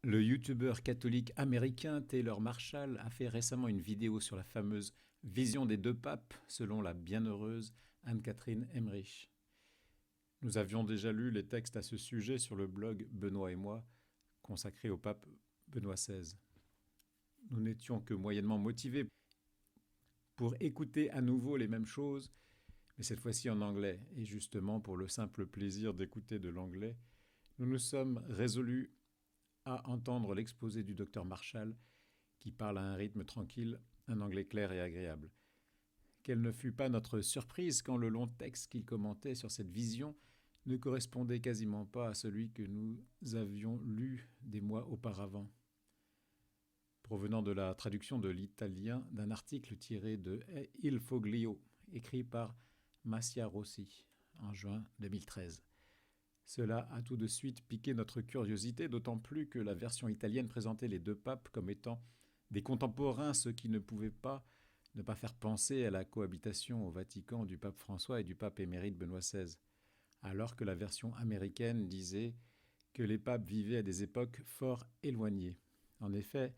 Le youtubeur catholique américain Taylor Marshall a fait récemment une vidéo sur la fameuse vision des deux papes selon la bienheureuse Anne-Catherine Emmerich. Nous avions déjà lu les textes à ce sujet sur le blog Benoît et moi, consacré au pape Benoît XVI. Nous n'étions que moyennement motivés pour écouter à nouveau les mêmes choses, mais cette fois-ci en anglais, et justement pour le simple plaisir d'écouter de l'anglais, nous nous sommes résolus à entendre l'exposé du docteur Marshall qui parle à un rythme tranquille, un anglais clair et agréable. Quelle ne fut pas notre surprise quand le long texte qu'il commentait sur cette vision ne correspondait quasiment pas à celui que nous avions lu des mois auparavant, provenant de la traduction de l'italien d'un article tiré de Il Foglio, écrit par Massia Rossi en juin 2013. Cela a tout de suite piqué notre curiosité, d'autant plus que la version italienne présentait les deux papes comme étant des contemporains, ce qui ne pouvait pas ne pas faire penser à la cohabitation au Vatican du pape François et du pape émérite Benoît XVI, alors que la version américaine disait que les papes vivaient à des époques fort éloignées. En effet,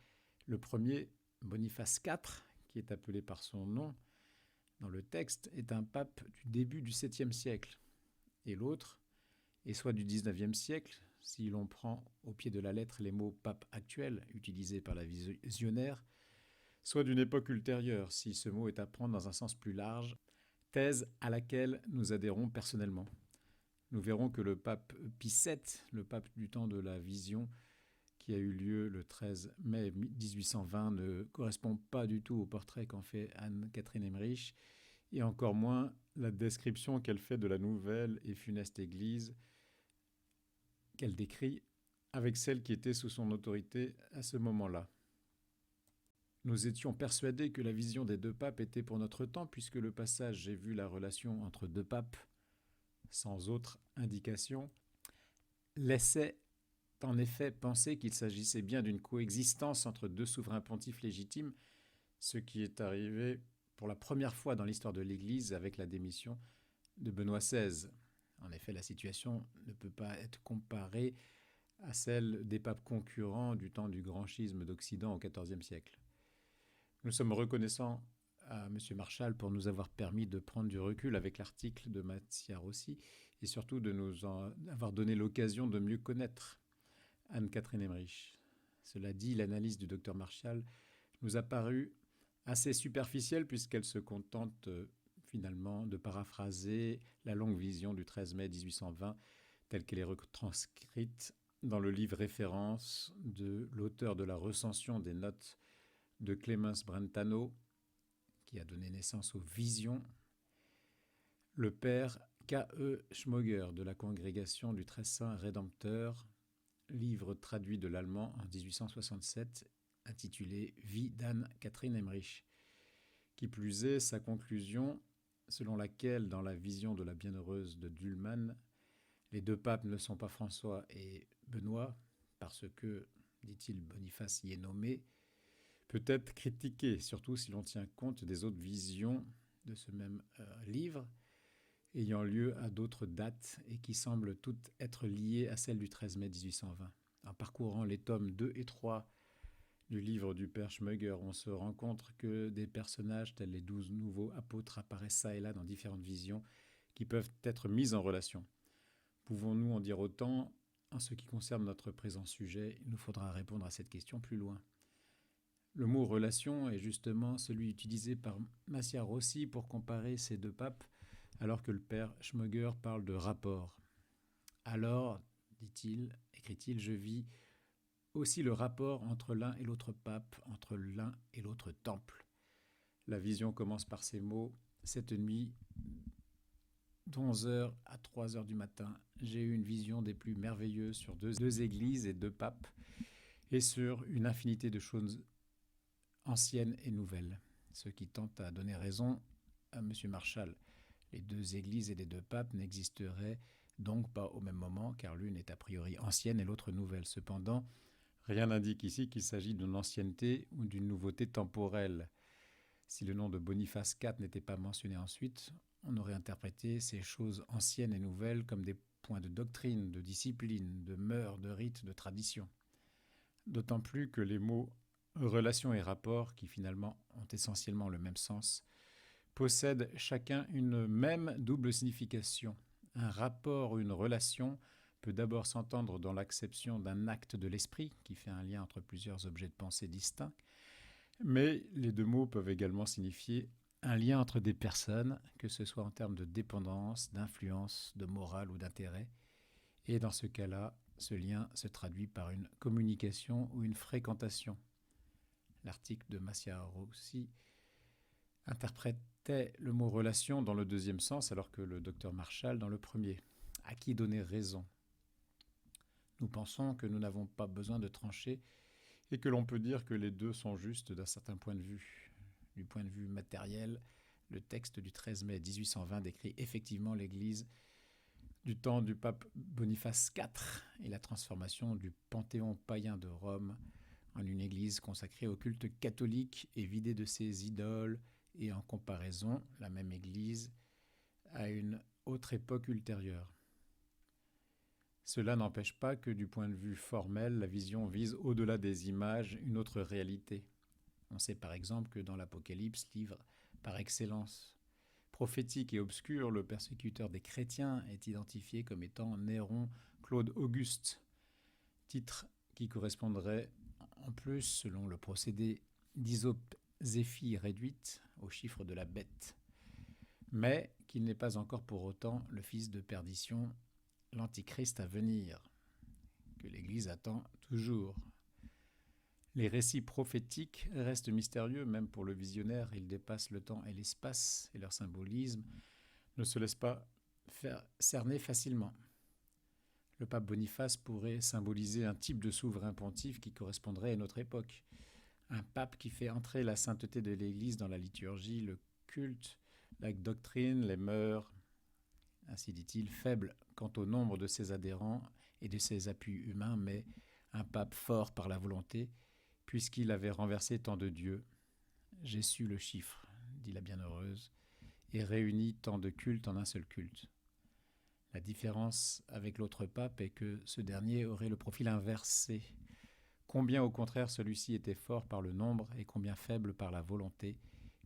le premier, Boniface IV, qui est appelé par son nom dans le texte, est un pape du début du 7e siècle, et l'autre est soit du 19e siècle, si l'on prend au pied de la lettre les mots pape actuel utilisés par la visionnaire, soit d'une époque ultérieure, si ce mot est à prendre dans un sens plus large, thèse à laquelle nous adhérons personnellement. Nous verrons que le pape Pie VII, le pape du temps de la vision, qui a eu lieu le 13 mai 1820, ne correspond pas du tout au portrait qu'en fait Anne-Catherine Emmerich, et encore moins la description qu'elle fait de la nouvelle et funeste Église qu'elle décrit avec celle qui était sous son autorité à ce moment-là. Nous étions persuadés que la vision des deux papes était pour notre temps, puisque le passage J'ai vu la relation entre deux papes, sans autre indication, laissait en effet penser qu'il s'agissait bien d'une coexistence entre deux souverains pontifes légitimes, ce qui est arrivé pour la première fois dans l'histoire de l'Église avec la démission de Benoît XVI. En effet, la situation ne peut pas être comparée à celle des papes concurrents du temps du grand schisme d'Occident au XIVe siècle. Nous sommes reconnaissants à M. Marshall pour nous avoir permis de prendre du recul avec l'article de Massia Rossi et surtout de nous avoir donné l'occasion de mieux connaître Anne-Catherine Emmerich. Cela dit, l'analyse du docteur Marshall nous a paru assez superficielle puisqu'elle se contente finalement de paraphraser la longue vision du 13 mai 1820 telle qu'elle est retranscrite dans le livre référence de l'auteur de la recension des notes de Clemens Brentano, qui a donné naissance aux Visions, le père K.E. Schmoger de la congrégation du Très Saint Rédempteur, livre traduit de l'allemand en 1867, intitulé Vie d'Anne-Catherine Emmerich. Qui plus est, sa conclusion, selon laquelle, dans la vision de la bienheureuse de Dullmann, les deux papes ne sont pas François et Benoît, parce que, dit-il, Boniface y est nommé, peut être critiquée, surtout si l'on tient compte des autres visions de ce même livre, ayant lieu à d'autres dates et qui semblent toutes être liées à celle du 13 mai 1820. En parcourant les tomes 2 et 3 du livre du père Schmöger, on se rend compte que des personnages tels les 12 nouveaux apôtres apparaissent ça et là dans différentes visions qui peuvent être mises en relation. Pouvons-nous en dire autant? En ce qui concerne notre présent sujet, il nous faudra répondre à cette question plus loin. Le mot relation est justement celui utilisé par Massia Rossi pour comparer ces deux papes, alors que le père Schmöger parle de rapport. Alors, dit-il, écrit-il, je vis aussi le rapport entre l'un et l'autre pape, entre l'un et l'autre temple. La vision commence par ces mots. Cette nuit, d'11h à 3h du matin, j'ai eu une vision des plus merveilleuses sur deux églises et deux papes, et sur une infinité de choses anciennes et nouvelles, ce qui tente à donner raison à M. Marshall. Les deux églises et les deux papes n'existeraient donc pas au même moment, car l'une est a priori ancienne et l'autre nouvelle. Cependant, rien n'indique ici qu'il s'agit d'une ancienneté ou d'une nouveauté temporelle. Si le nom de Boniface IV n'était pas mentionné ensuite, on aurait interprété ces choses anciennes et nouvelles comme des points de doctrine, de discipline, de mœurs, de rites, de tradition. d'autant plus que les mots relation et rapport, qui finalement ont essentiellement le même sens, possèdent chacun une même double signification. Un rapport ou une relation peut d'abord s'entendre dans l'acception d'un acte de l'esprit, qui fait un lien entre plusieurs objets de pensée distincts, mais les deux mots peuvent également signifier un lien entre des personnes, que ce soit en termes de dépendance, d'influence, de morale ou d'intérêt, et dans ce cas-là, ce lien se traduit par une communication ou une fréquentation. L'article de Maciarossi interprétait le mot relation dans le deuxième sens alors que le docteur Marshall dans le premier. À qui donner raison? Nous pensons que nous n'avons pas besoin de trancher et que l'on peut dire que les deux sont justes d'un certain point de vue. Du point de vue matériel, le texte du 13 mai 1820 décrit effectivement l'Église du temps du pape Boniface IV et la transformation du panthéon païen de Rome en une église consacrée au culte catholique et vidée de ses idoles, et en comparaison, la même église à une autre époque ultérieure. Cela n'empêche pas que du point de vue formel, la vision vise au-delà des images une autre réalité. On sait par exemple que dans l'Apocalypse, livre par excellence prophétique et obscur, le persécuteur des chrétiens est identifié comme étant Néron Claude Auguste, titre qui correspondrait en plus, selon le procédé d'isopzéphie réduite, au chiffre de la bête, mais qu'il n'est pas encore pour autant le fils de perdition, l'antichrist à venir, que l'Église attend toujours. Les récits prophétiques restent mystérieux, même pour le visionnaire. Ils dépassent le temps et l'espace, et leur symbolisme ne se laisse pas faire cerner facilement. Le pape Boniface pourrait symboliser un type de souverain pontife qui correspondrait à notre époque. Un pape qui fait entrer la sainteté de l'Église dans la liturgie, le culte, la doctrine, les mœurs, ainsi dit-il, faible quant au nombre de ses adhérents et de ses appuis humains, mais un pape fort par la volonté, puisqu'il avait renversé tant de dieux. J'ai su le chiffre, dit la bienheureuse, et réuni tant de cultes en un seul culte. La différence avec l'autre pape est que ce dernier aurait le profil inversé. Combien au contraire celui-ci était fort par le nombre et combien faible par la volonté,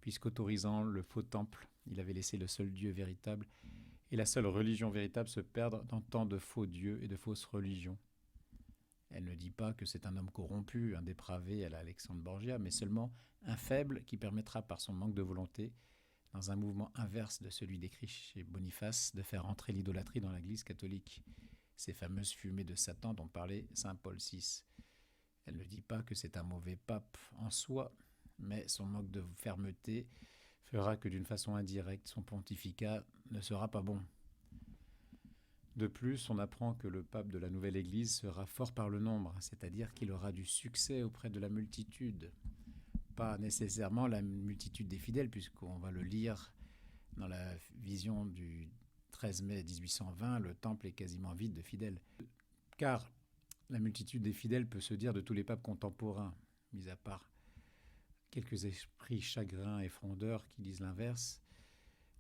puisqu'autorisant le faux temple, il avait laissé le seul Dieu véritable et la seule religion véritable se perdre dans tant de faux dieux et de fausses religions. Elle ne dit pas que c'est un homme corrompu, un dépravé à la Alexandre Borgia, mais seulement un faible qui permettra par son manque de volonté, dans un mouvement inverse de celui décrit chez Boniface, de faire entrer l'idolâtrie dans l'Église catholique, ces fameuses fumées de Satan dont parlait saint Paul VI. Elle ne dit pas que c'est un mauvais pape en soi, mais son manque de fermeté fera que d'une façon indirecte, son pontificat ne sera pas bon. De plus, on apprend que le pape de la nouvelle Église sera fort par le nombre, c'est-à-dire qu'il aura du succès auprès de la multitude. Pas nécessairement la multitude des fidèles, puisqu'on va le lire dans la vision du 13 mai 1820, le temple est quasiment vide de fidèles. Car la multitude des fidèles peut se dire de tous les papes contemporains, mis à part quelques esprits chagrins et frondeurs qui disent l'inverse.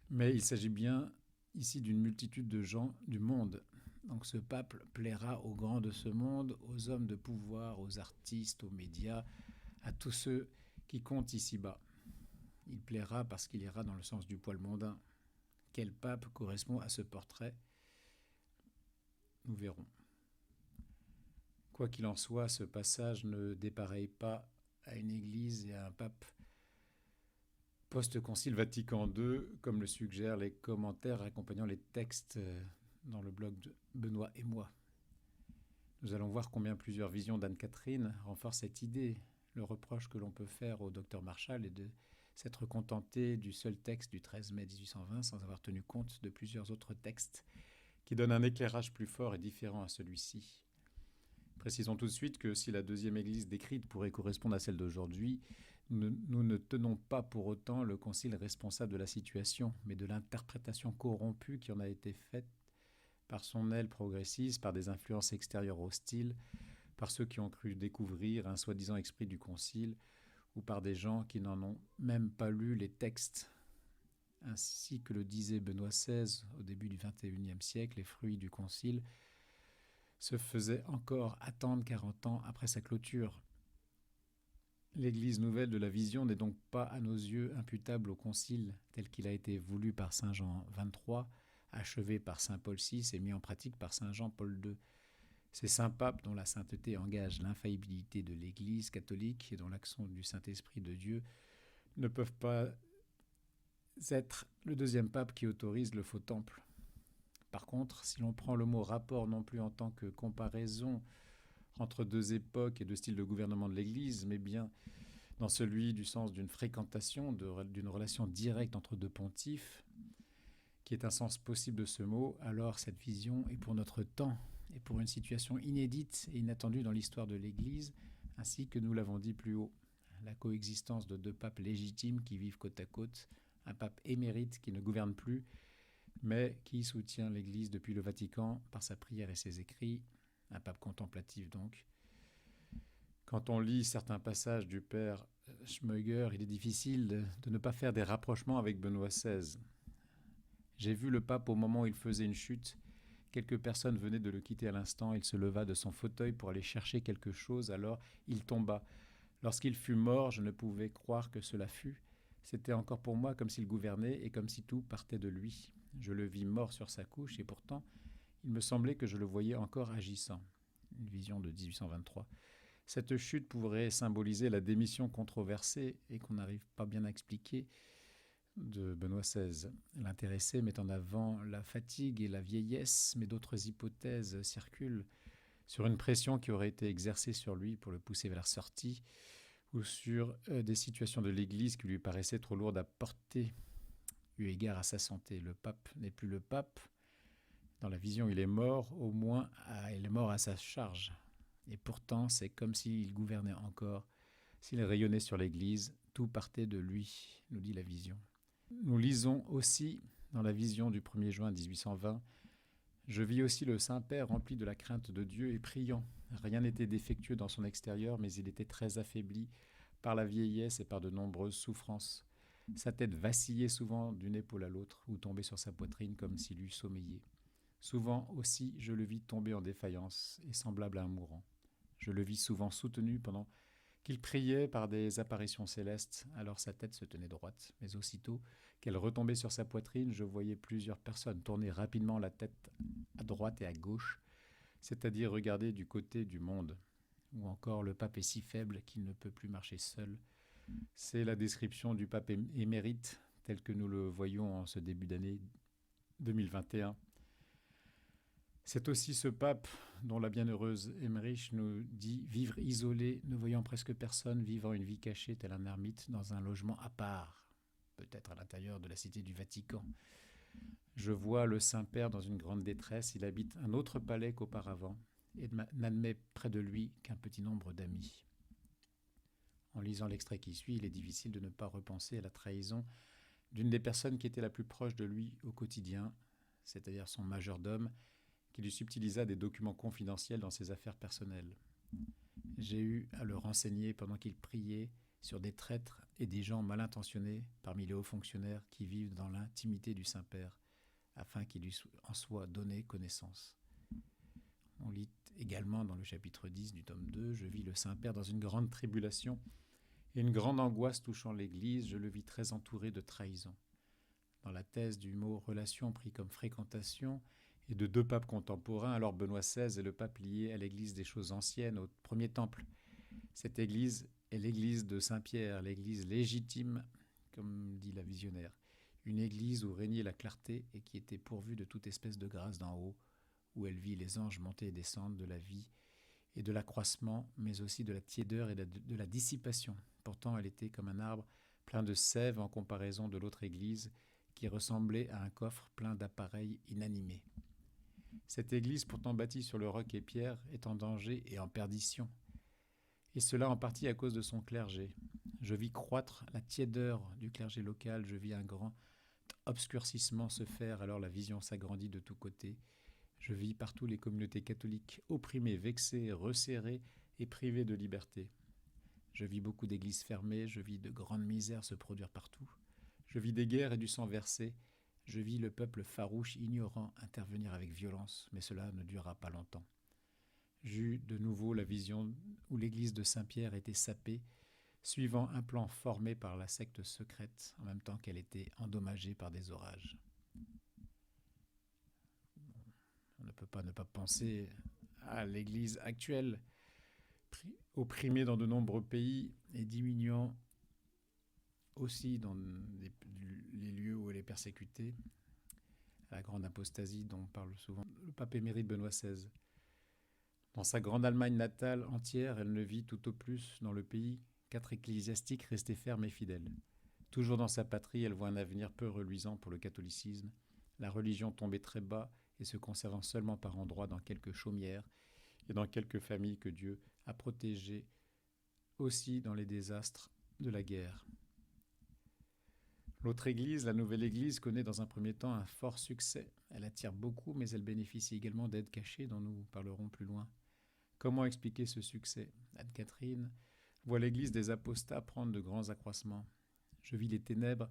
Mais il s'agit bien ici d'une multitude de gens du monde. Donc ce pape plaira aux grands de ce monde, aux hommes de pouvoir, aux artistes, aux médias, à tous ceux qui comptent ici-bas. Il plaira parce qu'il ira dans le sens du poil mondain. Quel pape correspond à ce portrait? Nous verrons. Quoi qu'il en soit, ce passage ne dépareille pas à une église et à un pape post-concile Vatican II, comme le suggèrent les commentaires accompagnant les textes dans le blog de Benoît et moi. Nous allons voir combien plusieurs visions d'Anne-Catherine renforcent cette idée. Le reproche que l'on peut faire au docteur Marshall est de s'être contenté du seul texte du 13 mai 1820 sans avoir tenu compte de plusieurs autres textes qui donnent un éclairage plus fort et différent à celui-ci. Précisons tout de suite que si la deuxième église décrite pourrait correspondre à celle d'aujourd'hui, nous ne tenons pas pour autant le concile responsable de la situation, mais de l'interprétation corrompue qui en a été faite par son aile progressiste, par des influences extérieures hostiles, par ceux qui ont cru découvrir un soi-disant esprit du concile, ou par des gens qui n'en ont même pas lu les textes. Ainsi que le disait Benoît XVI au début du XXIe siècle, les fruits du concile se faisait encore attendre 40 ans après sa clôture. L'Église nouvelle de la vision n'est donc pas à nos yeux imputable au Concile tel qu'il a été voulu par Saint Jean XXIII, achevé par Saint Paul VI et mis en pratique par Saint Jean-Paul II. Ces saints papes dont la sainteté engage l'infaillibilité de l'Église catholique et dont l'action du Saint-Esprit de Dieu ne peuvent pas être le deuxième pape qui autorise le faux temple. Par contre, si l'on prend le mot rapport non plus en tant que comparaison entre deux époques et deux styles de gouvernement de l'Église, mais bien dans celui du sens d'une fréquentation, d'une relation directe entre deux pontifes, qui est un sens possible de ce mot, alors cette vision est pour notre temps et pour une situation inédite et inattendue dans l'histoire de l'Église, ainsi que nous l'avons dit plus haut. La coexistence de deux papes légitimes qui vivent côte à côte, un pape émérite qui ne gouverne plus, mais qui soutient l'Église depuis le Vatican par sa prière et ses écrits, un pape contemplatif donc. Quand on lit certains passages du père Schmeuger, il est difficile de ne pas faire des rapprochements avec Benoît XVI. J'ai vu le pape au moment où il faisait une chute. Quelques personnes venaient de le quitter à l'instant. Il se leva de son fauteuil pour aller chercher quelque chose, alors il tomba. Lorsqu'il fut mort, je ne pouvais croire que cela fût. C'était encore pour moi comme s'il gouvernait et comme si tout partait de lui. Je le vis mort sur sa couche et pourtant, il me semblait que je le voyais encore agissant. Une vision de 1823. Cette chute pourrait symboliser la démission controversée et qu'on n'arrive pas bien à expliquer de Benoît XVI. L'intéressé met en avant la fatigue et la vieillesse, mais d'autres hypothèses circulent sur une pression qui aurait été exercée sur lui pour le pousser vers la sortie, ou sur des situations de l'Église qui lui paraissaient trop lourdes à porter, eu égard à sa santé. Le pape n'est plus le pape. Dans la vision, il est mort, au moins il est mort à sa charge. Et pourtant, c'est comme s'il gouvernait encore, s'il rayonnait sur l'Église, tout partait de lui, nous dit la vision. Nous lisons aussi, dans la vision du 1er juin 1820, « Je vis aussi le Saint-Père rempli de la crainte de Dieu et priant. Rien n'était défectueux dans son extérieur, mais il était très affaibli par la vieillesse et par de nombreuses souffrances. Sa tête vacillait souvent d'une épaule à l'autre ou tombait sur sa poitrine comme s'il eût sommeillé. Souvent aussi, je le vis tomber en défaillance et semblable à un mourant. Je le vis souvent soutenu pendant qu'il priait par des apparitions célestes, alors sa tête se tenait droite, mais aussitôt qu'elle retombait sur sa poitrine, je voyais plusieurs personnes tourner rapidement la tête à droite et à gauche, c'est-à-dire regarder du côté du monde. Ou encore, le pape est si faible qu'il ne peut plus marcher seul. C'est la description du pape émérite, tel que nous le voyons en ce début d'année 2021. C'est aussi ce pape dont la bienheureuse Emmerich nous dit vivre isolé, ne voyant presque personne, vivant une vie cachée tel un ermite dans un logement à part, peut-être à l'intérieur de la cité du Vatican. Je vois le Saint-Père dans une grande détresse, il habite un autre palais qu'auparavant et n'admet près de lui qu'un petit nombre d'amis. En lisant l'extrait qui suit, il est difficile de ne pas repenser à la trahison d'une des personnes qui était la plus proche de lui au quotidien, c'est-à-dire son majordome, qui lui subtilisa des documents confidentiels dans ses affaires personnelles. J'ai eu à le renseigner pendant qu'il priait sur des traîtres et des gens mal intentionnés parmi les hauts fonctionnaires qui vivent dans l'intimité du Saint-Père, afin qu'il lui en soit donné connaissance. On lit également dans le chapitre 10 du tome 2, « Je vis le Saint-Père dans une grande tribulation et une grande angoisse touchant l'Église, je le vis très entouré de trahison. » Dans la thèse du mot « relation » pris comme fréquentation, et de deux papes contemporains, alors Benoît XVI est le pape lié à l'église des choses anciennes, au premier temple. Cette église est l'église de Saint-Pierre, l'église légitime, comme dit la visionnaire. Une église où régnait la clarté et qui était pourvue de toute espèce de grâce d'en haut, où elle vit les anges monter et descendre de la vie et de l'accroissement, mais aussi de la tiédeur et de la dissipation. Pourtant, elle était comme un arbre plein de sève en comparaison de l'autre église, qui ressemblait à un coffre plein d'appareils inanimés. Cette église, pourtant bâtie sur le roc et pierre, est en danger et en perdition. Et cela en partie à cause de son clergé. Je vis croître la tiédeur du clergé local, je vis un grand obscurcissement se faire, alors la vision s'agrandit de tous côtés. Je vis partout les communautés catholiques opprimées, vexées, resserrées et privées de liberté. Je vis beaucoup d'églises fermées, je vis de grandes misères se produire partout. Je vis des guerres et du sang versé. Je vis le peuple farouche, ignorant, intervenir avec violence, mais cela ne durera pas longtemps. j'eus de nouveau la vision où l'église de Saint-Pierre était sapée, suivant un plan formé par la secte secrète, en même temps qu'elle était endommagée par des orages. On ne peut pas ne pas penser à l'église actuelle, opprimée dans de nombreux pays et diminuant aussi dans les lieux où elle est persécutée, la grande apostasie dont parle souvent le pape émérite Benoît XVI. Dans sa grande Allemagne natale entière, elle ne vit tout au plus dans le pays qu'être ecclésiastiques restés fermes et fidèles. Toujours dans sa patrie, elle voit un avenir peu reluisant pour le catholicisme, la religion tombée très bas et se conservant seulement par endroits dans quelques chaumières et dans quelques familles que Dieu a protégées aussi dans les désastres de la guerre. L'autre église, la nouvelle église, connaît dans un premier temps un fort succès. Elle attire beaucoup, mais elle bénéficie également d'aides cachées dont nous parlerons plus loin. Comment expliquer ce succès? Anne-Catherine voit l'église des apostats prendre de grands accroissements. Je vis les ténèbres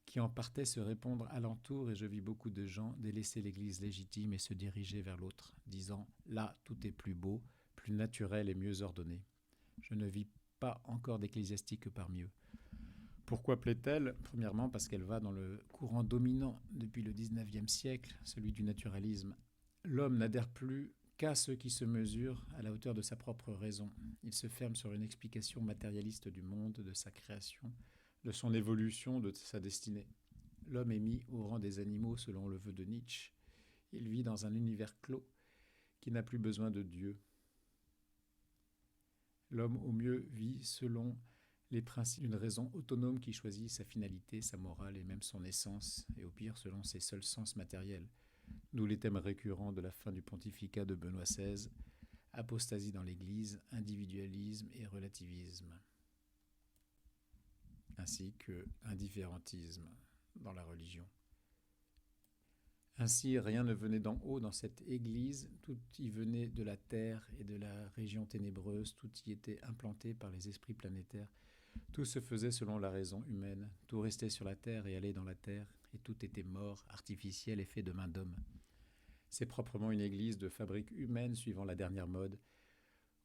qui en partaient se répandre alentour et je vis beaucoup de gens délaisser l'église légitime et se diriger vers l'autre, disant « là, tout est plus beau, plus naturel et mieux ordonné ». Je ne vis pas encore d'ecclésiastique parmi eux. Pourquoi plaît-elle? Premièrement, parce qu'elle va dans le courant dominant depuis le XIXe siècle, celui du naturalisme. L'homme n'adhère plus qu'à ce qui se mesure à la hauteur de sa propre raison. Il se ferme sur une explication matérialiste du monde, de sa création, de son évolution, de sa destinée. L'homme est mis au rang des animaux selon le vœu de Nietzsche. Il vit dans un univers clos qui n'a plus besoin de Dieu. L'homme au mieux vit selon les principes d'une raison autonome qui choisit sa finalité, sa morale et même son essence, et au pire selon ses seuls sens matériels. D'où les thèmes récurrents de la fin du pontificat de Benoît XVI, apostasie dans l'Église, individualisme et relativisme, ainsi que indifférentisme dans la religion. Ainsi, rien ne venait d'en haut dans cette Église, tout y venait de la terre et de la région ténébreuse, tout y était implanté par les esprits planétaires. Tout se faisait selon la raison humaine, tout restait sur la terre et allait dans la terre, et tout était mort, artificiel et fait de main d'homme. C'est proprement une église de fabrique humaine suivant la dernière mode,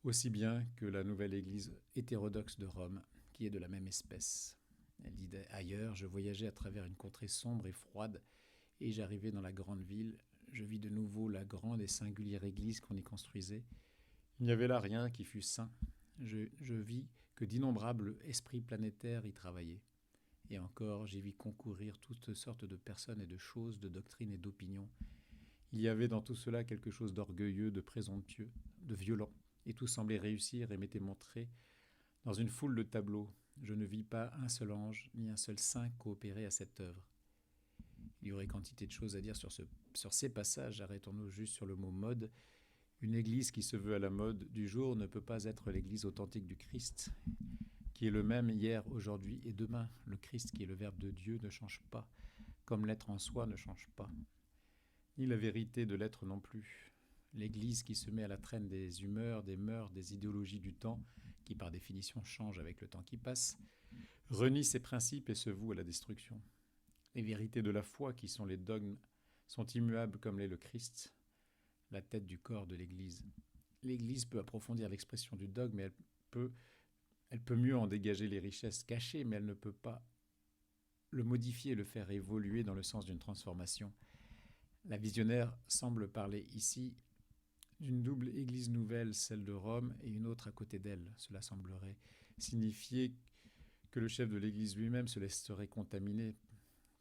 aussi bien que la nouvelle église hétérodoxe de Rome, qui est de la même espèce. Elle dit ailleurs, je voyageais à travers une contrée sombre et froide, et j'arrivais dans la grande ville, je vis de nouveau la grande et singulière église qu'on y construisait. Il n'y avait là rien qui fût saint. Je vis que d'innombrables esprits planétaires y travaillaient. Et encore, j'y vis concourir toutes sortes de personnes et de choses, de doctrines et d'opinions. Il y avait dans tout cela quelque chose d'orgueilleux, de présomptueux, de violent, et tout semblait réussir et m'était montré dans une foule de tableaux. Je ne vis pas un seul ange, ni un seul saint coopérer à cette œuvre. Il y aurait quantité de choses à dire sur ces passages, arrêtons-nous juste sur le mot mode. Une église qui se veut à la mode du jour ne peut pas être l'église authentique du Christ, qui est le même hier, aujourd'hui et demain. Le Christ qui est le Verbe de Dieu ne change pas, comme l'être en soi ne change pas, ni la vérité de l'être non plus. L'église qui se met à la traîne des humeurs, des mœurs, des idéologies du temps, qui par définition changent avec le temps qui passe, renie ses principes et se voue à la destruction. Les vérités de la foi, qui sont les dogmes, sont immuables comme l'est le Christ, la tête du corps de l'Église. L'Église peut approfondir l'expression du dogme, mais elle peut mieux en dégager les richesses cachées, mais elle ne peut pas le modifier et le faire évoluer dans le sens d'une transformation. La visionnaire semble parler ici d'une double Église nouvelle, celle de Rome, et une autre à côté d'elle. Cela semblerait signifier que le chef de l'Église lui-même se laisserait contaminer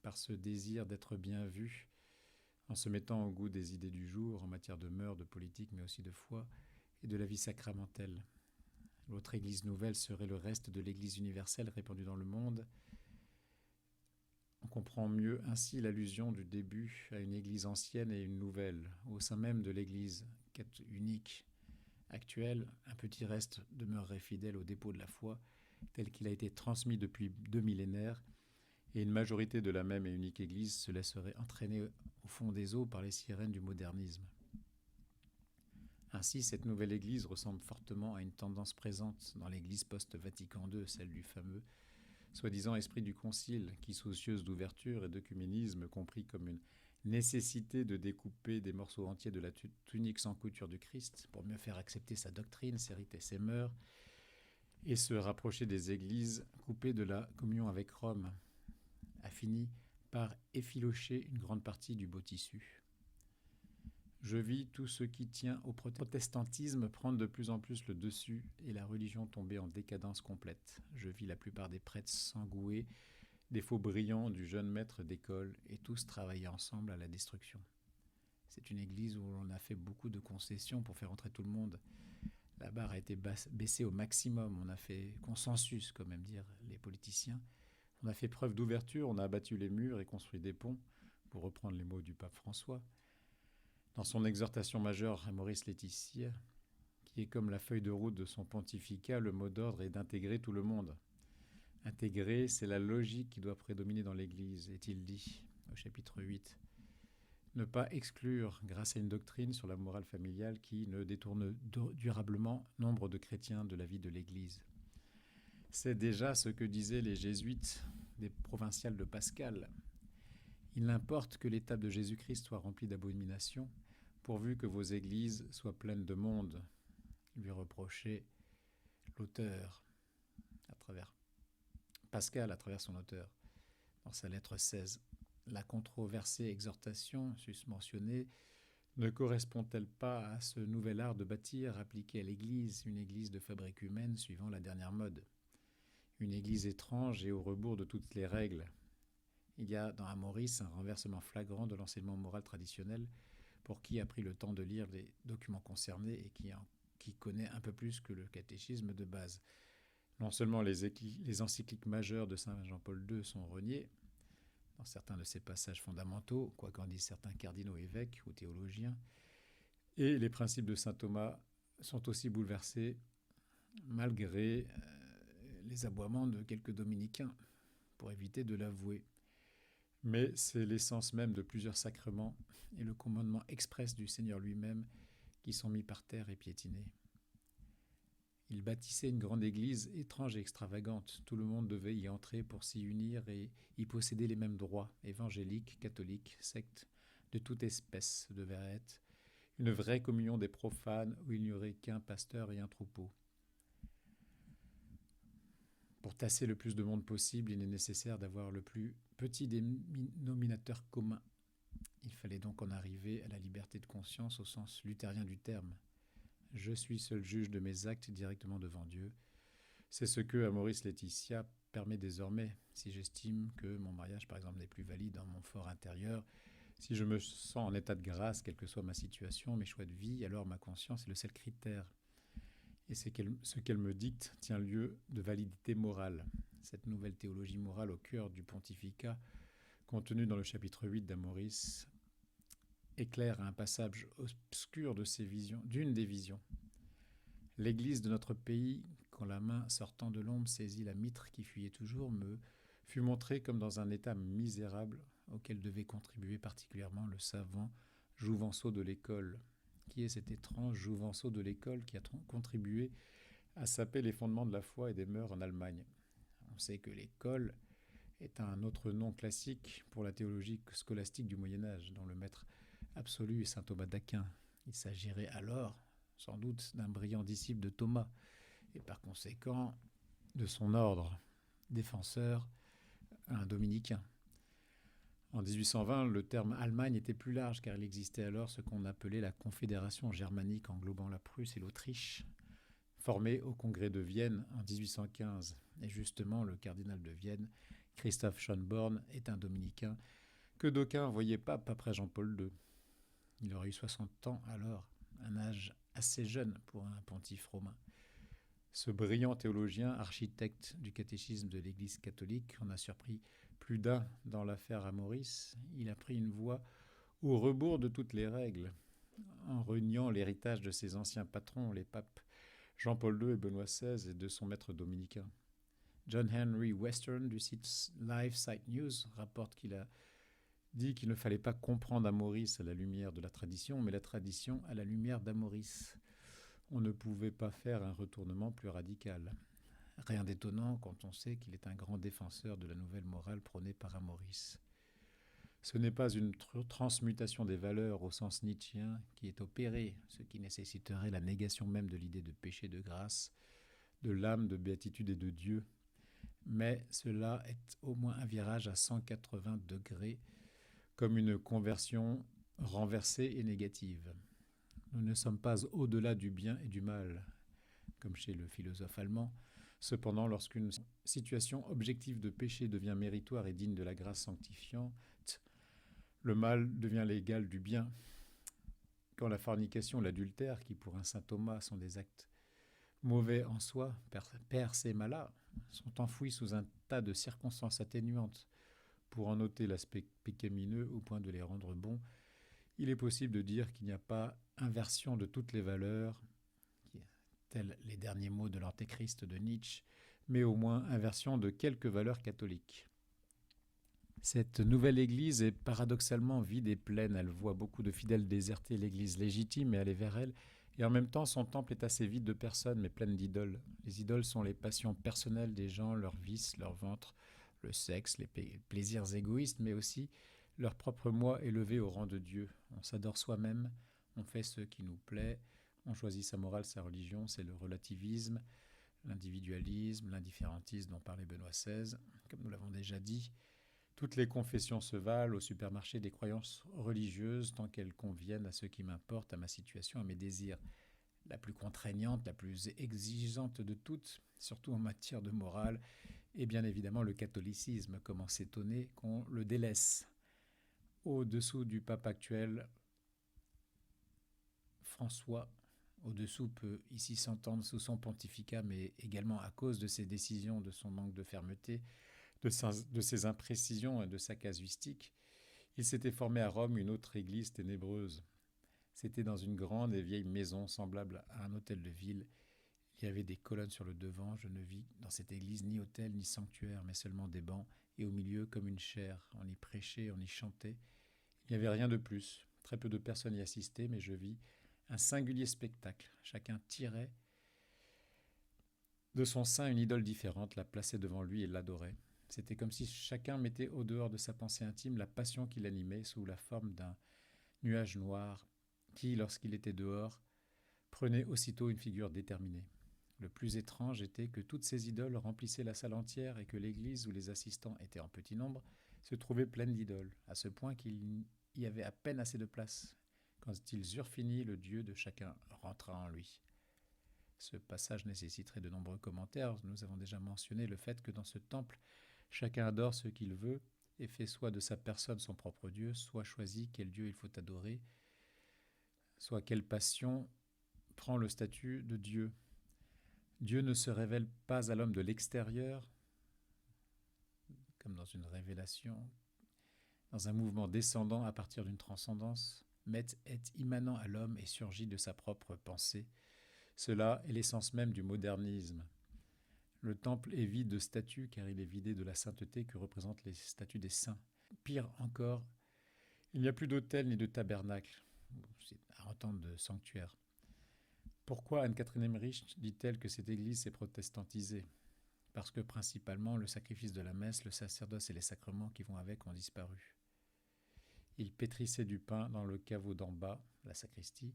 par ce désir d'être bien vu, en se mettant au goût des idées du jour en matière de mœurs, de politique, mais aussi de foi et de la vie sacramentelle. L'autre Église nouvelle serait le reste de l'Église universelle répandue dans le monde. On comprend mieux ainsi l'allusion du début à une Église ancienne et une nouvelle. Au sein même de l'Église unique actuelle, un petit reste demeurerait fidèle au dépôt de la foi, tel qu'il a été transmis depuis 2 millénaires, et une majorité de la même et unique Église se laisserait entraîner au fond des eaux par les sirènes du modernisme. Ainsi, cette nouvelle Église ressemble fortement à une tendance présente dans l'Église post-Vatican II, celle du fameux soi-disant esprit du Concile, qui, soucieuse d'ouverture et d'œcuménisme, compris comme une nécessité de découper des morceaux entiers de la tunique sans couture du Christ pour mieux faire accepter sa doctrine, ses rites et ses mœurs, et se rapprocher des églises coupées de la communion avec Rome, a fini par effilocher une grande partie du beau tissu. Je vis tout ce qui tient au protestantisme prendre de plus en plus le dessus et la religion tomber en décadence complète. Je vis la plupart des prêtres s'engouer des faux brillants du jeune maître d'école et tous travailler ensemble à la destruction. C'est une église où l'on a fait beaucoup de concessions pour faire entrer tout le monde. La barre a été baissée au maximum, on a fait consensus, comme aiment dire les politiciens. On a fait preuve d'ouverture, on a abattu les murs et construit des ponts, pour reprendre les mots du pape François. Dans son exhortation majeure à Maurice Laetitia, qui est comme la feuille de route de son pontificat, le mot d'ordre est d'intégrer tout le monde. Intégrer, c'est la logique qui doit prédominer dans l'Église, est-il dit au chapitre 8. Ne pas exclure grâce à une doctrine sur la morale familiale qui ne détourne durablement nombre de chrétiens de la vie de l'Église. C'est déjà ce que disaient les jésuites des provinciales de Pascal. Il n'importe que l'étape de Jésus-Christ soit remplie d'abominations, pourvu que vos églises soient pleines de monde, lui reprochait l'auteur à travers Pascal, à travers son auteur, dans sa lettre 16. La controversée exhortation susmentionnée ne correspond-elle pas à ce nouvel art de bâtir appliqué à l'Église, une Église de fabrique humaine suivant la dernière mode, une Église étrange et au rebours de toutes les règles? Il y a dans Amoris un renversement flagrant de l'enseignement moral traditionnel pour qui a pris le temps de lire les documents concernés et qui connaît un peu plus que le catéchisme de base. Non seulement les encycliques majeures de Saint Jean-Paul II sont reniées, dans certains de ses passages fondamentaux, quoi qu'en disent certains cardinaux évêques ou théologiens, et les principes de saint Thomas sont aussi bouleversés, malgré les aboiements de quelques dominicains, pour éviter de l'avouer. Mais c'est l'essence même de plusieurs sacrements et le commandement express du Seigneur lui-même qui sont mis par terre et piétinés. Il bâtissait une grande église étrange et extravagante. Tout le monde devait y entrer pour s'y unir et y posséder les mêmes droits, évangéliques, catholiques, sectes, de toute espèce devait être une vraie communion des profanes où il n'y aurait qu'un pasteur et un troupeau. Pour tasser le plus de monde possible, il est nécessaire d'avoir le plus petit dénominateur commun. Il fallait donc en arriver à la liberté de conscience au sens luthérien du terme. Je suis seul juge de mes actes directement devant Dieu. C'est ce que Amoris Laetitia permet désormais, si j'estime que mon mariage, par exemple, n'est plus valide dans mon fort intérieur, si je me sens en état de grâce, quelle que soit ma situation, mes choix de vie, alors ma conscience est le seul critère. Et ce qu'elle me dicte tient lieu de validité morale. Cette nouvelle théologie morale au cœur du pontificat, contenue dans le chapitre 8 d'Amoris, éclaire un passage obscur de ces visions, d'une des visions. L'Église de notre pays, quand la main sortant de l'ombre saisit la mitre qui fuyait toujours, me fut montrée comme dans un état misérable auquel devait contribuer particulièrement le savant Jouvenceau de l'école. Qui est cet étrange Jouvenceau de l'école qui a contribué à saper les fondements de la foi et des mœurs en Allemagne? On sait que l'école est un autre nom classique pour la théologie scolastique du Moyen-Âge, dont le maître absolu est saint Thomas d'Aquin. Il s'agirait alors, sans doute, d'un brillant disciple de Thomas, et par conséquent de son ordre, défenseur, un dominicain. En 1820, le terme Allemagne était plus large car il existait alors ce qu'on appelait la Confédération germanique englobant la Prusse et l'Autriche, formée au congrès de Vienne en 1815. Et justement, le cardinal de Vienne, Christoph Schönborn, est un dominicain que d'aucuns voyaient pape après Jean-Paul II. Il aurait eu 60 ans alors, un âge assez jeune pour un pontife romain. Ce brillant théologien, architecte du catéchisme de l'Église catholique, en a surpris plus d'un dans l'affaire Amoris. Il a pris une voie au rebours de toutes les règles, en reniant l'héritage de ses anciens patrons, les papes Jean-Paul II et Benoît XVI, et de son maître dominicain. John Henry Western du site Live Site News rapporte qu'il a dit qu'il ne fallait pas comprendre Amoris à la lumière de la tradition, mais la tradition à la lumière d'Amoris. On ne pouvait pas faire un retournement plus radical. Rien d'étonnant quand on sait qu'il est un grand défenseur de la nouvelle morale prônée par Amoris. Ce n'est pas une transmutation des valeurs au sens nietzschéen qui est opérée, ce qui nécessiterait la négation même de l'idée de péché, de grâce, de l'âme, de béatitude et de Dieu, mais cela est au moins un virage à 180 degrés, comme une conversion renversée et négative. Nous ne sommes pas au-delà du bien et du mal, comme chez le philosophe allemand. Cependant, lorsqu'une situation objective de péché devient méritoire et digne de la grâce sanctifiante, le mal devient l'égal du bien. Quand la fornication, l'adultère, qui pour un saint Thomas sont des actes mauvais en soi, per se mala, sont enfouis sous un tas de circonstances atténuantes pour en ôter l'aspect pécamineux au point de les rendre bons, il est possible de dire qu'il n'y a pas inversion de toutes les valeurs, tels les derniers mots de l'Antéchrist de Nietzsche, mais au moins inversion de quelques valeurs catholiques. Cette nouvelle église est paradoxalement vide et pleine. Elle voit beaucoup de fidèles déserter l'église légitime et aller vers elle. Et en même temps, son temple est assez vide de personnes, mais pleine d'idoles. Les idoles sont les passions personnelles des gens, leurs vices, leur ventre, le sexe, les plaisirs égoïstes, mais aussi leur propre moi élevé au rang de Dieu. On s'adore soi-même, on fait ce qui nous plaît, on choisit sa morale, sa religion, c'est le relativisme, l'individualisme, l'indifférentisme dont parlait Benoît XVI, comme nous l'avons déjà dit. Toutes les confessions se valent au supermarché des croyances religieuses tant qu'elles conviennent à ce qui m'importe, à ma situation, à mes désirs. La plus contraignante, la plus exigeante de toutes, surtout en matière de morale, est bien évidemment le catholicisme. Comment s'étonner qu'on le délaisse. Au-dessous du pape actuel, François, au-dessous peut ici s'entendre sous son pontificat, mais également à cause de ses décisions, de son manque de fermeté, de ses imprécisions et de sa casuistique, il s'était formé à Rome une autre église ténébreuse. C'était dans une grande et vieille maison semblable à un hôtel de ville. Il y avait des colonnes sur le devant. Je ne vis dans cette église ni hôtel ni sanctuaire, mais seulement des bancs, et au milieu, comme une chaire, on y prêchait, on y chantait. Il n'y avait rien de plus. Très peu de personnes y assistaient, mais je vis un singulier spectacle. Chacun tirait de son sein une idole différente, la plaçait devant lui et l'adorait. C'était comme si chacun mettait au dehors de sa pensée intime la passion qui l'animait sous la forme d'un nuage noir qui, lorsqu'il était dehors, prenait aussitôt une figure déterminée. Le plus étrange était que toutes ces idoles remplissaient la salle entière et que l'église où les assistants étaient en petit nombre se trouvait pleine d'idoles, à ce point qu'il y avait à peine assez de place. Quand ils eurent fini, le Dieu de chacun rentra en lui. Ce passage nécessiterait de nombreux commentaires. Nous avons déjà mentionné le fait que dans ce temple, chacun adore ce qu'il veut et fait soit de sa personne son propre Dieu, soit choisit quel Dieu il faut adorer, soit quelle passion prend le statut de Dieu. Dieu ne se révèle pas à l'homme de l'extérieur, comme dans une révélation, dans un mouvement descendant à partir d'une transcendance, mais est immanent à l'homme et surgit de sa propre pensée. Cela est l'essence même du modernisme. Le temple est vide de statues car il est vidé de la sainteté que représentent les statues des saints. Pire encore, il n'y a plus d'autel ni de tabernacle. C'est à entendre de sanctuaire. Pourquoi Anne-Catherine Emmerich dit-elle que cette église s'est protestantisée ? Parce que principalement le sacrifice de la messe, le sacerdoce et les sacrements qui vont avec ont disparu. Il pétrissait du pain dans le caveau d'en bas, la sacristie,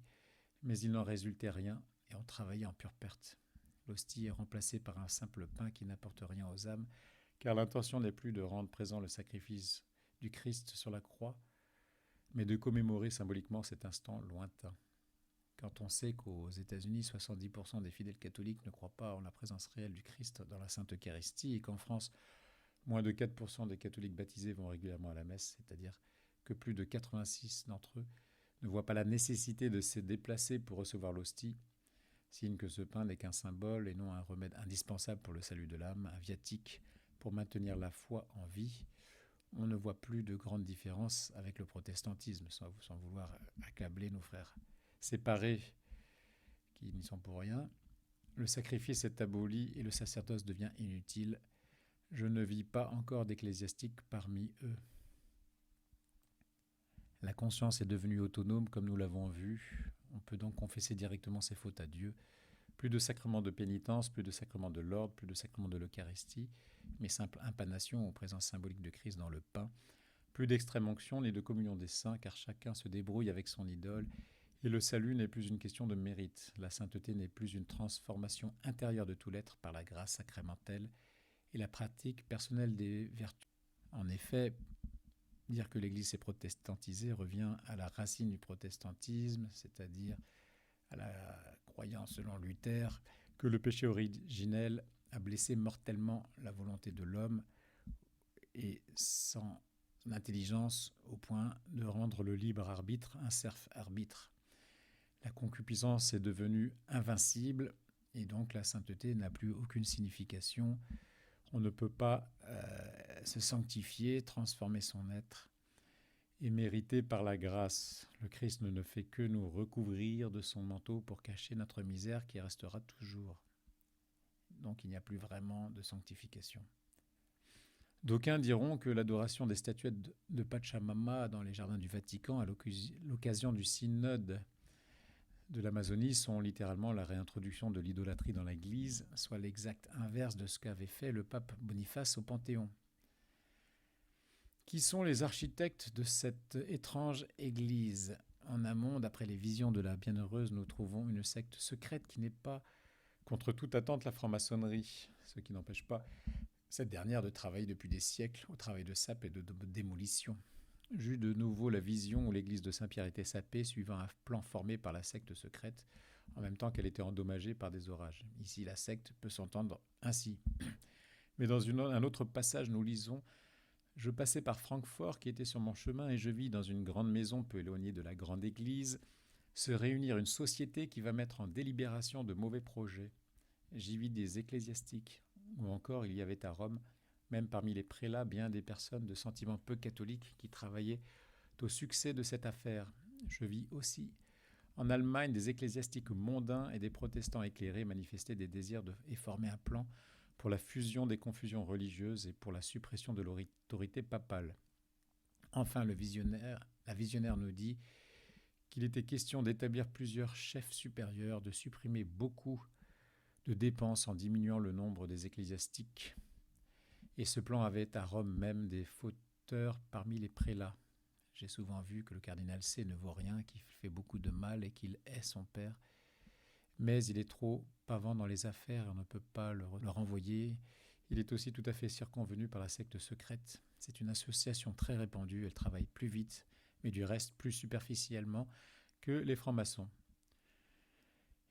mais il n'en résultait rien et on travaillait en pure perte. L'hostie est remplacée par un simple pain qui n'apporte rien aux âmes, car l'intention n'est plus de rendre présent le sacrifice du Christ sur la croix, mais de commémorer symboliquement cet instant lointain. Quand on sait qu'aux États-Unis, 70% des fidèles catholiques ne croient pas en la présence réelle du Christ dans la Sainte Eucharistie et qu'en France, moins de 4% des catholiques baptisés vont régulièrement à la messe, c'est-à-dire que plus de 86 d'entre eux ne voient pas la nécessité de se déplacer pour recevoir l'hostie, signe que ce pain n'est qu'un symbole et non un remède indispensable pour le salut de l'âme, un viatique pour maintenir la foi en vie, on ne voit plus de grande différence avec le protestantisme, sans vouloir accabler nos frères séparés qui n'y sont pour rien. Le sacrifice est aboli et le sacerdoce devient inutile. Je ne vis pas encore d'ecclésiastiques parmi eux. La conscience est devenue autonome comme nous l'avons vu. On peut donc confesser directement ses fautes à Dieu. Plus de sacrement de pénitence, plus de sacrement de l'ordre, plus de sacrement de l'Eucharistie, mais simple impanation aux présences symboliques de Christ dans le pain. Plus d'extrême onction ni de communion des saints, car chacun se débrouille avec son idole, et le salut n'est plus une question de mérite. La sainteté n'est plus une transformation intérieure de tout l'être par la grâce sacramentelle et la pratique personnelle des vertus. En effet, dire que l'Église est protestantisée revient à la racine du protestantisme, c'est-à-dire à la croyance selon Luther que le péché originel a blessé mortellement la volonté de l'homme et sans intelligence au point de rendre le libre arbitre un serf arbitre. La concupiscence est devenue invincible et donc la sainteté n'a plus aucune signification. On ne peut pas se sanctifier, transformer son être et mériter par la grâce. Le Christ ne fait que nous recouvrir de son manteau pour cacher notre misère qui restera toujours. Donc il n'y a plus vraiment de sanctification. D'aucuns diront que l'adoration des statuettes de Pachamama dans les jardins du Vatican à l'occasion du synode de l'Amazonie sont littéralement la réintroduction de l'idolâtrie dans l'Église, soit l'exact inverse de ce qu'avait fait le pape Boniface au Panthéon. Qui sont les architectes de cette étrange Église ? En amont, d'après les visions de la Bienheureuse, nous trouvons une secte secrète qui n'est pas, contre toute attente, la franc-maçonnerie, ce qui n'empêche pas cette dernière de travailler depuis des siècles au travail de sape et de démolition. J'eus de nouveau la vision où l'église de Saint-Pierre était sapée, suivant un plan formé par la secte secrète, en même temps qu'elle était endommagée par des orages. Ici, la secte peut s'entendre ainsi. Mais dans un autre passage, nous lisons « Je passais par Francfort qui était sur mon chemin et je vis dans une grande maison peu éloignée de la grande église se réunir une société qui va mettre en délibération de mauvais projets. J'y vis des ecclésiastiques. Ou encore, il y avait à Rome, même parmi les prélats, bien des personnes de sentiments peu catholiques qui travaillaient au succès de cette affaire. Je vis aussi en Allemagne des ecclésiastiques mondains et des protestants éclairés manifester des désirs et former un plan pour la fusion des confusions religieuses et pour la suppression de l'autorité papale. Enfin, la visionnaire nous dit qu'il était question d'établir plusieurs chefs supérieurs, de supprimer beaucoup de dépenses en diminuant le nombre des ecclésiastiques. Et ce plan avait à Rome même des fauteurs parmi les prélats. J'ai souvent vu que le cardinal C ne vaut rien, qu'il fait beaucoup de mal et qu'il hait son père. Mais il est trop pavant dans les affaires et on ne peut pas le renvoyer. Il est aussi tout à fait circonvenu par la secte secrète. C'est une association très répandue, elle travaille plus vite, mais du reste plus superficiellement que les francs-maçons.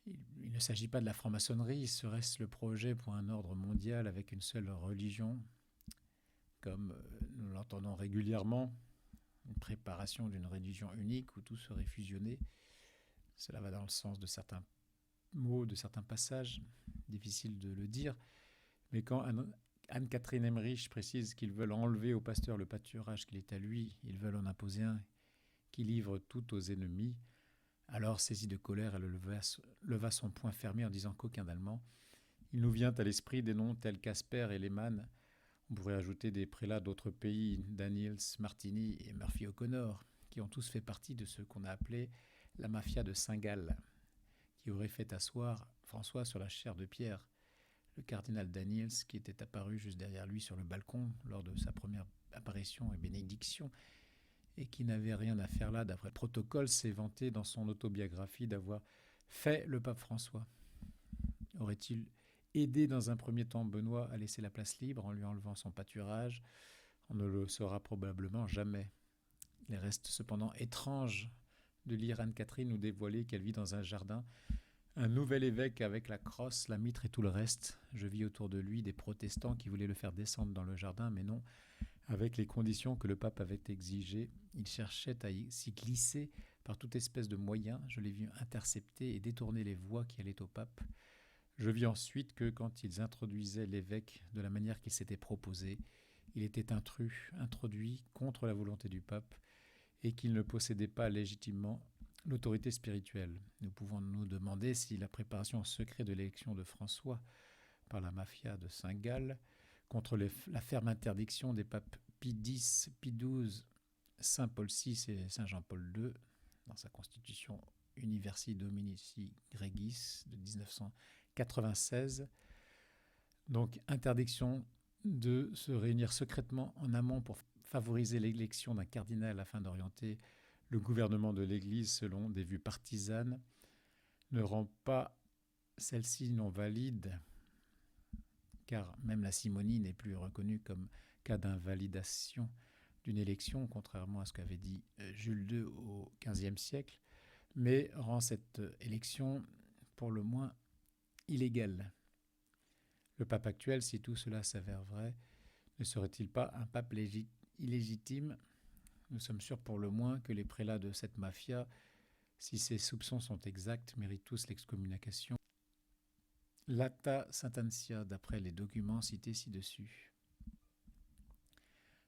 Il ne s'agit pas de la franc-maçonnerie, serait-ce le projet pour un ordre mondial avec une seule religion, comme nous l'entendons régulièrement, une préparation d'une religion unique où tout serait fusionné. Cela va dans le sens de certains mots, de certains passages, difficile de le dire, mais quand Anne-Catherine Emmerich précise qu'ils veulent enlever au pasteur le pâturage qu'il est à lui, ils veulent en imposer un qui livre tout aux ennemis, alors, saisie de colère, elle leva son poing fermé en disant qu'aucun d'Allemand. Il nous vient à l'esprit des noms tels qu'Asper et Lehmann. On pourrait ajouter des prélats d'autres pays, Daniels, Martini et Murphy O'Connor, qui ont tous fait partie de ce qu'on a appelé la mafia de Saint-Gall, qui aurait fait asseoir François sur la chaire de pierre. Le cardinal Daniels, qui était apparu juste derrière lui sur le balcon lors de sa première apparition et bénédiction, et qui n'avait rien à faire là, d'après le protocole, s'est vanté dans son autobiographie d'avoir fait le pape François. Aurait-il aidé dans un premier temps Benoît à laisser la place libre en lui enlevant son pâturage ? On ne le saura probablement jamais. Il reste cependant étrange de lire Anne-Catherine nous dévoiler qu'elle vit dans un jardin un nouvel évêque avec la crosse, la mitre et tout le reste. Je vis autour de lui des protestants qui voulaient le faire descendre dans le jardin, mais non, avec les conditions que le pape avait exigées. Il cherchait à s'y glisser par toute espèce de moyens. Je l'ai vu intercepter et détourner les voies qui allaient au pape. Je vis ensuite que quand ils introduisaient l'évêque de la manière qu'il s'était proposé, il était introduit contre la volonté du pape et qu'il ne possédait pas légitimement l'autorité spirituelle. Nous pouvons nous demander si la préparation au secret de l'élection de François par la mafia de Saint-Gall contre la ferme interdiction des papes Pie X, Pie XII, Saint Paul VI et Saint Jean-Paul II dans sa constitution Universi Dominici Gregis de 1996. Donc interdiction de se réunir secrètement en amont pour favoriser l'élection d'un cardinal afin d'orienter le gouvernement de l'Église selon des vues partisanes ne rend pas celle-ci non valide, car même la simonie n'est plus reconnue comme cas d'invalidation d'une élection, contrairement à ce qu'avait dit Jules II au XVe siècle, mais rend cette élection pour le moins illégale. Le pape actuel, si tout cela s'avère vrai, ne serait-il pas un pape illégitime? Nous sommes sûrs pour le moins que les prélats de cette mafia, si ces soupçons sont exacts, méritent tous l'excommunication. L'acta Sententiae, d'après les documents cités ci-dessus.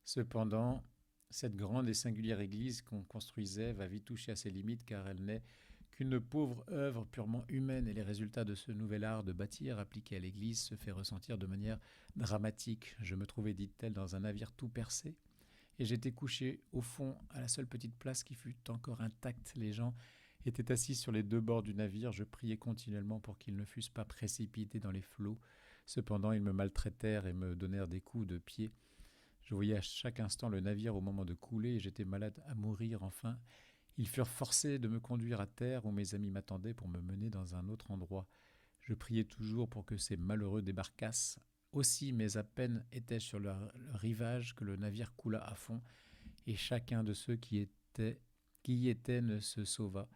Cependant, cette grande et singulière église qu'on construisait va vite toucher à ses limites car elle n'est qu'une pauvre œuvre purement humaine et les résultats de ce nouvel art de bâtir appliqué à l'église se fait ressentir de manière dramatique. Je me trouvais, dit-elle, dans un navire tout percé et j'étais couché au fond à la seule petite place qui fut encore intacte. Les gens étaient assis sur les deux bords du navire. Je priais continuellement pour qu'ils ne fussent pas précipités dans les flots. Cependant, ils me maltraitèrent et me donnèrent des coups de pied. Je voyais à chaque instant le navire au moment de couler et j'étais malade à mourir. Enfin, ils furent forcés de me conduire à terre où mes amis m'attendaient pour me mener dans un autre endroit. Je priais toujours pour que ces malheureux débarquassent. Aussi, mais à peine étais-je sur le rivage que le navire coula à fond et chacun de ceux qui y étaient ne se sauva,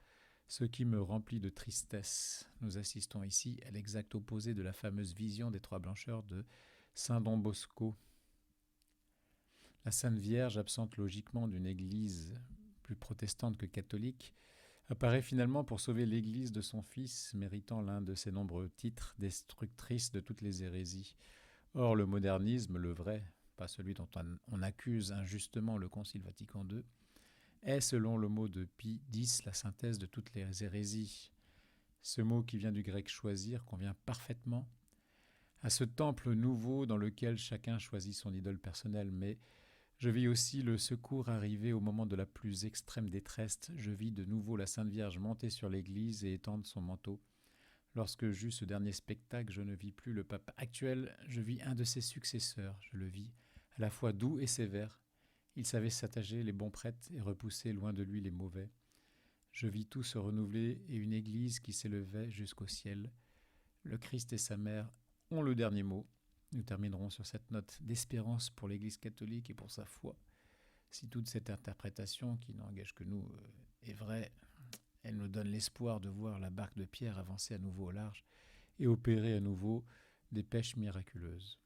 ce qui me remplit de tristesse. Nous assistons ici à l'exact opposé de la fameuse vision des trois blancheurs de Saint Don Bosco. La Sainte Vierge, absente logiquement d'une église plus protestante que catholique, apparaît finalement pour sauver l'église de son fils, méritant l'un de ses nombreux titres, destructrice de toutes les hérésies. Or, le modernisme, le vrai, pas celui dont on accuse injustement le Concile Vatican II, est, selon le mot de Pie X, la synthèse de toutes les hérésies. Ce mot qui vient du grec choisir convient parfaitement à ce temple nouveau dans lequel chacun choisit son idole personnelle, mais je vis aussi le secours arriver au moment de la plus extrême détresse. Je vis de nouveau la Sainte Vierge monter sur l'église et étendre son manteau. Lorsque j'eus ce dernier spectacle, je ne vis plus le pape actuel, je vis un de ses successeurs. Je le vis à la fois doux et sévère. Il savait s'attacher les bons prêtres et repousser loin de lui les mauvais. Je vis tout se renouveler et une église qui s'élevait jusqu'au ciel. Le Christ et sa mère ont le dernier mot. Nous terminerons sur cette note d'espérance pour l'Église catholique et pour sa foi. Si toute cette interprétation, qui n'engage que nous, est vraie, elle nous donne l'espoir de voir la barque de Pierre avancer à nouveau au large et opérer à nouveau des pêches miraculeuses.